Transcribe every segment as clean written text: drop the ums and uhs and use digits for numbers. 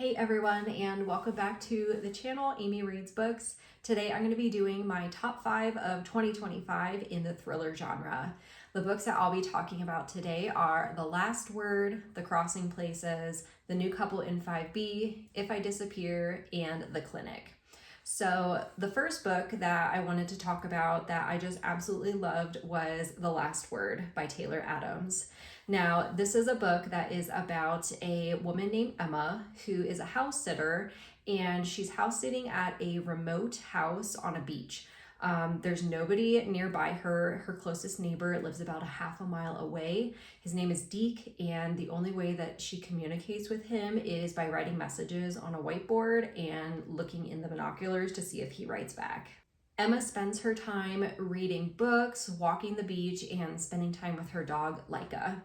Hey everyone, and welcome back to the channel, Amy Reads Books. Today I'm going to be doing my top 5 of 2025 in the thriller genre. The books that I'll be talking about today are The Last Word, The Crossing Places, The New Couple in 5B, If I Disappear, and The Clinic. So the first book that I wanted to talk about that I just absolutely loved was The Last Word by Taylor Adams. Now, this is a book that is about a woman named Emma who is a house sitter, and she's house sitting at a remote house on a beach. There's nobody nearby her. Her closest neighbor lives about a half a mile away. His name is Deke, and the only way that she communicates with him is by writing messages on a whiteboard and looking in the binoculars to see if he writes back. Emma spends her time reading books, walking the beach, and spending time with her dog, Laika.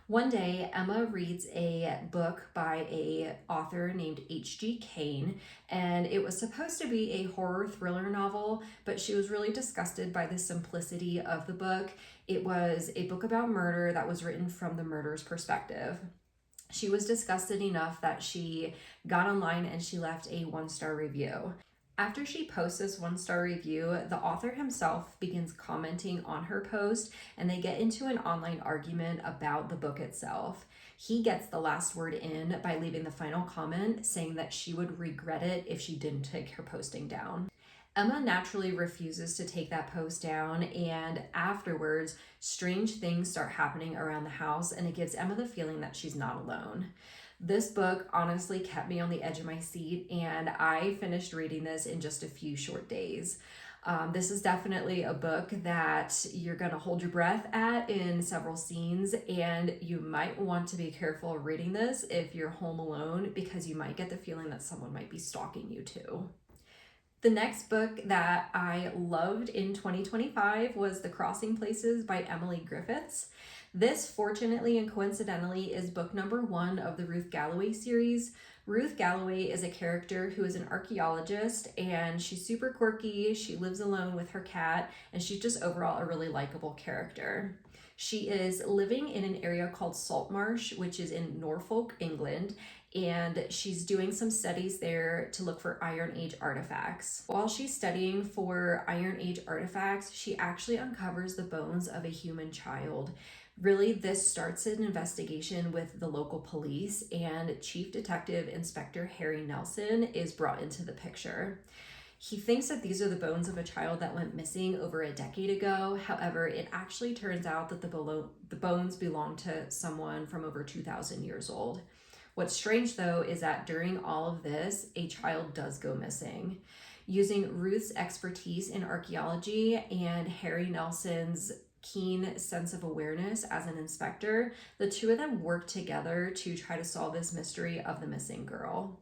One day, Emma reads a book by an author named H.G. Cain, and it was supposed to be a horror thriller novel, but she was really disgusted by the simplicity of the book. It was a book about murder that was written from the murderer's perspective. She was disgusted enough that she got online and she left a 1-star review. After she posts this 1-star review, the author himself begins commenting on her post, and they get into an online argument about the book itself. He gets the last word in by leaving the final comment saying that she would regret it if she didn't take her posting down. Emma naturally refuses to take that post down, and afterwards, strange things start happening around the house, and it gives Emma the feeling that she's not alone. This book honestly kept me on the edge of my seat, and I finished reading this in just a few short days. This is definitely a book that you're going to hold your breath at in several scenes, and you might want to be careful reading this if you're home alone because you might get the feeling that someone might be stalking you too. The next book that I loved in 2025 was The Crossing Places by Emily Griffiths. This, fortunately and coincidentally, is book number 1 of the Ruth Galloway series. Ruth Galloway is a character who is an archaeologist, and she's super quirky. She lives alone with her cat, and she's just overall a really likable character. She is living in an area called Saltmarsh, which is in Norfolk, England, and she's doing some studies there to look for Iron Age artifacts. While she's studying for Iron Age artifacts, she actually uncovers the bones of a human child. Really, this starts an investigation with the local police, and Chief Detective Inspector Harry Nelson is brought into the picture. He thinks that these are the bones of a child that went missing over a decade ago. However, it actually turns out that the bones belong to someone from over 2,000 years old. What's strange, though, is that during all of this, a child does go missing. Using Ruth's expertise in archaeology and Harry Nelson's keen sense of awareness as an inspector, the two of them work together to try to solve this mystery of the missing girl.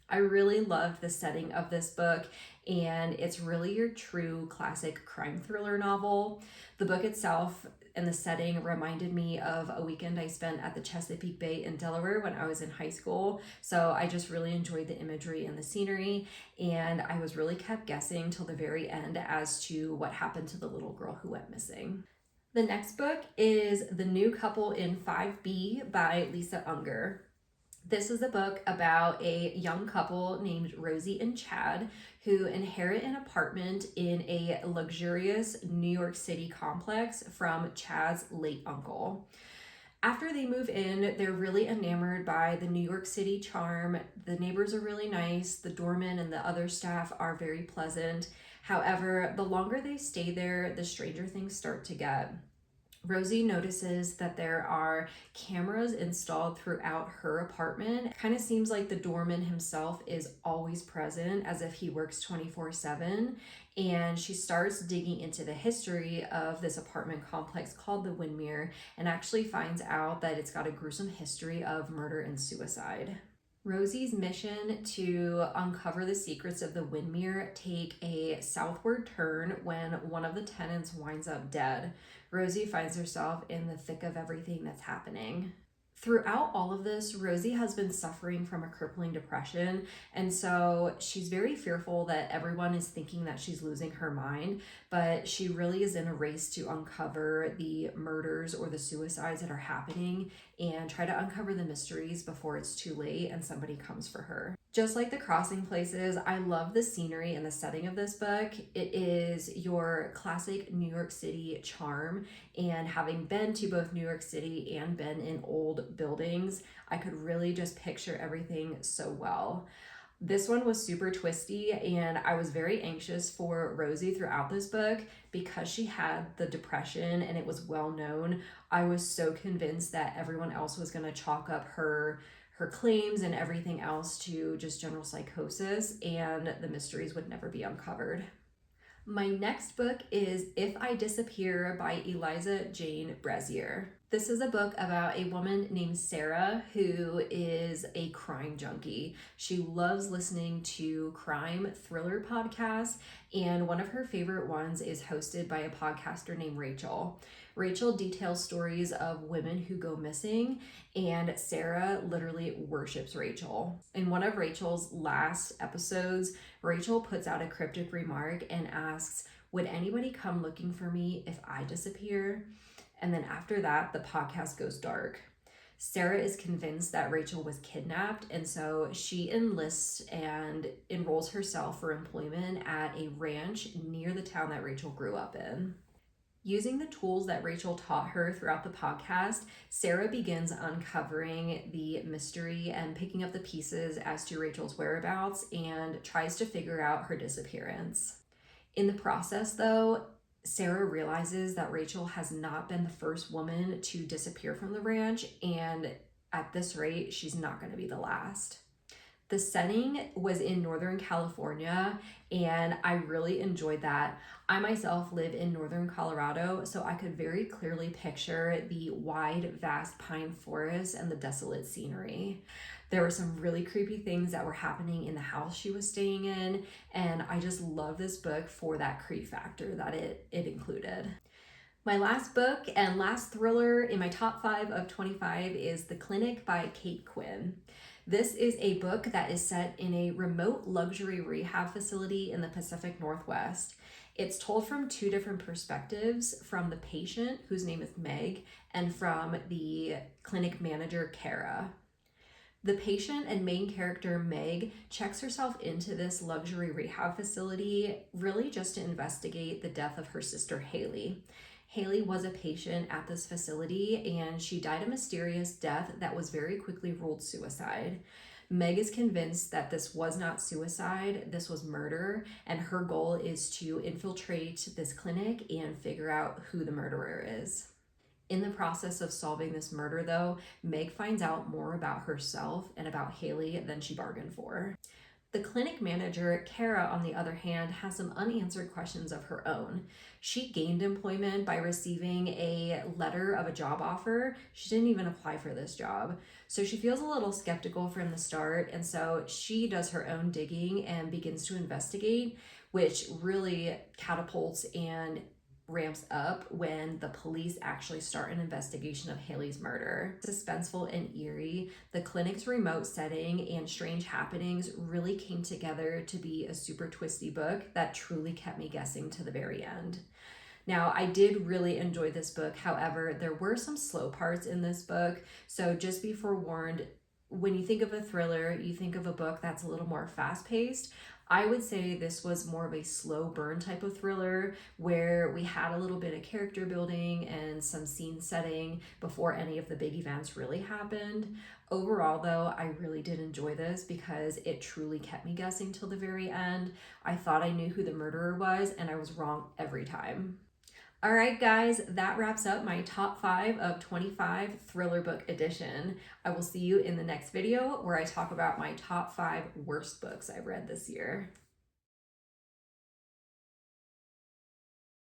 I really loved the setting of this book, and it's really your true classic crime thriller novel. The book itself and the setting reminded me of a weekend I spent at the Chesapeake Bay in Delaware when I was in high school. So I just really enjoyed the imagery and the scenery, and I was really kept guessing till the very end as to what happened to the little girl who went missing. The next book is The New Couple in 5B by Lisa Unger. This is a book about a young couple named Rosie and Chad who inherit an apartment in a luxurious New York City complex from Chad's late uncle. After they move in, they're really enamored by the New York City charm. The neighbors are really nice. The doorman and the other staff are very pleasant. However, the longer they stay there, the stranger things start to get. Rosie notices that there are cameras installed throughout her apartment. It kind of seems like the doorman himself is always present, as if he works 24/7. And she starts digging into the history of this apartment complex called the Windmere, and actually finds out that it's got a gruesome history of murder and suicide. Rosie's mission to uncover the secrets of the Windmere take a southward turn when one of the tenants winds up dead. Rosie finds herself in the thick of everything that's happening. Throughout all of this, Rosie has been suffering from a crippling depression, and so she's very fearful that everyone is thinking that she's losing her mind, but she really is in a race to uncover the murders or the suicides that are happening and try to uncover the mysteries before it's too late and somebody comes for her. Just like the crossing places, I love the scenery and the setting of this book. It is your classic New York City charm, and having been to both New York City and been in old buildings, I could really just picture everything so well. This one was super twisty, and I was very anxious for Rosie throughout this book because she had the depression and it was well known. I was so convinced that everyone else was going to chalk up her claims and everything else to just general psychosis, and the mysteries would never be uncovered. My next book is If I Disappear by Eliza Jane Brazier. This is a book about a woman named Sarah who is a crime junkie. She loves listening to crime thriller podcasts, and one of her favorite ones is hosted by a podcaster named Rachel. Rachel details stories of women who go missing, and Sarah literally worships Rachel. In one of Rachel's last episodes, Rachel puts out a cryptic remark and asks, "Would anybody come looking for me if I disappear?" And then after that, the podcast goes dark. Sarah is convinced that Rachel was kidnapped, and so she enlists and enrolls herself for employment at a ranch near the town that Rachel grew up in. Using the tools that Rachel taught her throughout the podcast, Sarah begins uncovering the mystery and picking up the pieces as to Rachel's whereabouts and tries to figure out her disappearance. In the process, though, Sarah realizes that Rachel has not been the first woman to disappear from the ranch, and at this rate, she's not going to be the last. The setting was in Northern California, and I really enjoyed that. I myself live in Northern Colorado, so I could very clearly picture the wide, vast pine forest and the desolate scenery. There were some really creepy things that were happening in the house she was staying in, and I just love this book for that creep factor that it included. My last book and last thriller in my top 5 of 25 is The Clinic by Cate Quinn. This is a book that is set in a remote luxury rehab facility in the Pacific Northwest. It's told from 2 different perspectives, from the patient, whose name is Meg, and from the clinic manager, Kara. The patient and main character, Meg, checks herself into this luxury rehab facility really just to investigate the death of her sister, Haley. Haley was a patient at this facility, and she died a mysterious death that was very quickly ruled suicide. Meg is convinced that this was not suicide, this was murder, and her goal is to infiltrate this clinic and figure out who the murderer is. In the process of solving this murder, though, Meg finds out more about herself and about Haley than she bargained for. The clinic manager, Kara, on the other hand, has some unanswered questions of her own. She gained employment by receiving a letter of a job offer. She didn't even apply for this job. So she feels a little skeptical from the start, and so she does her own digging and begins to investigate, which really catapults and ramps up when the police actually start an investigation of Haley's murder. Suspenseful and eerie, the clinic's remote setting and strange happenings really came together to be a super twisty book that truly kept me guessing to the very end. Now, I did really enjoy this book. However, there were some slow parts in this book, so just be forewarned, when you think of a thriller, you think of a book that's a little more fast-paced. I would say this was more of a slow burn type of thriller where we had a little bit of character building and some scene setting before any of the big events really happened. Overall, though, I really did enjoy this because it truly kept me guessing till the very end. I thought I knew who the murderer was, and I was wrong every time. All right, guys, that wraps up my top 5 of 25 thriller book edition. I will see you in the next video where I talk about my top 5 worst books I've read this year.